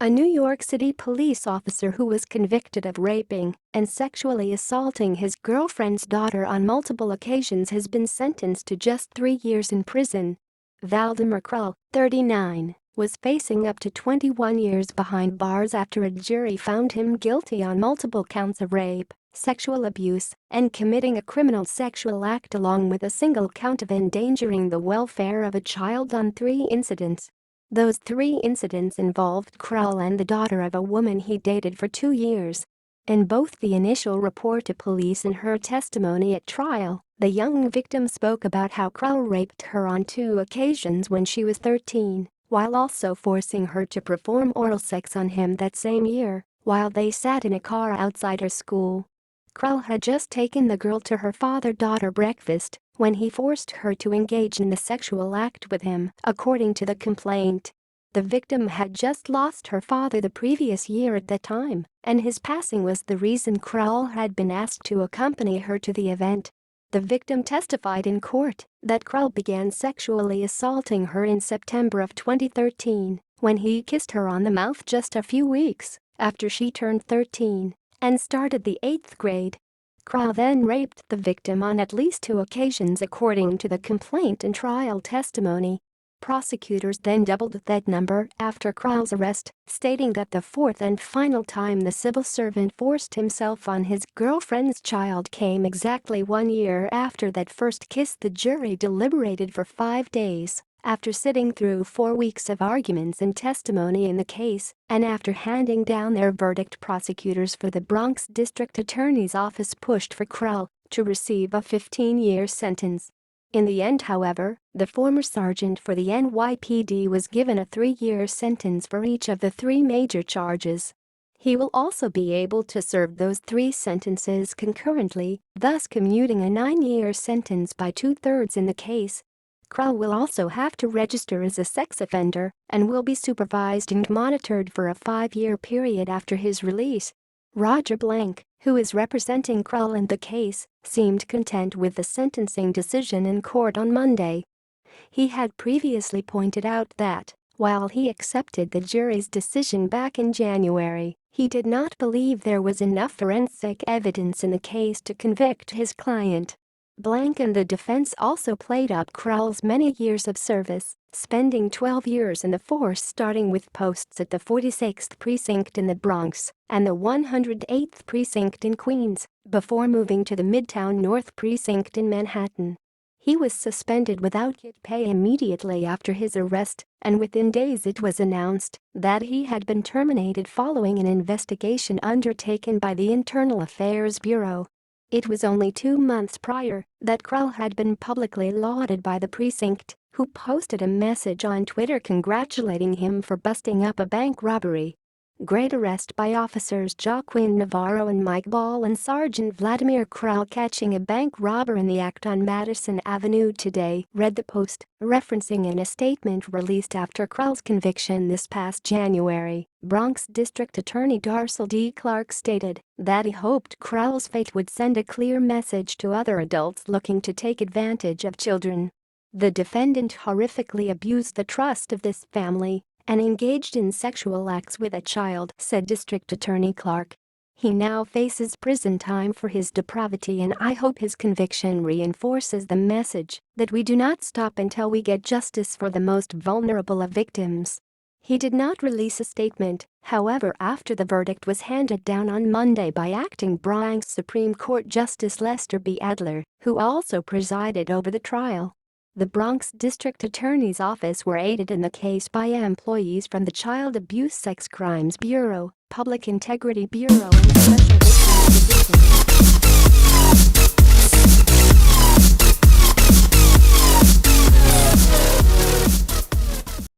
A New York City police officer who was convicted of raping and sexually assaulting his girlfriend's daughter on multiple occasions has been sentenced to just 3 years in prison. Valdemar Krull, 39, was facing up to 21 years behind bars after a jury found him guilty on multiple counts of rape, sexual abuse, and committing a criminal sexual act along with a single count of endangering the welfare of a child on 3 incidents. Those 3 incidents involved Krull and the daughter of a woman he dated for 2 years. In both the initial report to police and her testimony at trial, the young victim spoke about how Krull raped her on 2 occasions when she was 13, while also forcing her to perform oral sex on him that same year, while they sat in a car outside her school. Krull had just taken the girl to her father-daughter breakfast when he forced her to engage in the sexual act with him, according to the complaint. The victim had just lost her father the previous year at that time, and his passing was the reason Krull had been asked to accompany her to the event. The victim testified in court that Krull began sexually assaulting her in September of 2013 when he kissed her on the mouth just a few weeks after she turned 13 and started the 8th grade. Krull then raped the victim on at least 2 occasions according to the complaint and trial testimony. Prosecutors then doubled that number after Krull's arrest, stating that the 4th and final time the civil servant forced himself on his girlfriend's child came exactly 1 year after that first kiss. The jury deliberated for 5 days. After sitting through 4 weeks of arguments and testimony in the case, and after handing down their verdict, prosecutors for the Bronx District Attorney's Office pushed for Krull to receive a 15-year sentence. In the end, however, the former sergeant for the NYPD was given a 3-year sentence for each of the 3 major charges. He will also be able to serve those 3 sentences concurrently, thus commuting a 9-year sentence by 2/3 in the case. Krull will also have to register as a sex offender and will be supervised and monitored for a 5-year period after his release. Roger Blank, who is representing Krull in the case, seemed content with the sentencing decision in court on Monday. He had previously pointed out that, while he accepted the jury's decision back in January, he did not believe there was enough forensic evidence in the case to convict his client. Blank and the defense also played up Krull's many years of service, spending 12 years in the force, starting with posts at the 46th Precinct in the Bronx and the 108th Precinct in Queens, before moving to the Midtown North Precinct in Manhattan. He was suspended without pay immediately after his arrest, and within days it was announced that he had been terminated following an investigation undertaken by the Internal Affairs Bureau. It was only 2 months prior that Krull had been publicly lauded by the precinct, who posted a message on Twitter congratulating him for busting up a bank robbery. Great arrest by officers Joaquin Navarro and Mike Ball and Sergeant Vladimir Krull catching a bank robber in the act on Madison Avenue today, read the post, referencing in a statement released after Krull's conviction this past January. Bronx District Attorney Darcel D. Clark stated that he hoped Krull's fate would send a clear message to other adults looking to take advantage of children. The defendant horrifically abused the trust of this family and engaged in sexual acts with a child, said District Attorney Clark. He now faces prison time for his depravity, and I hope his conviction reinforces the message that we do not stop until we get justice for the most vulnerable of victims. He did not release a statement, however, after the verdict was handed down on Monday by acting Bronx Supreme Court Justice Lester B. Adler, who also presided over the trial. The Bronx District Attorney's Office were aided in the case by employees from the Child Abuse Sex Crimes Bureau, Public Integrity Bureau, and Special Victims Division.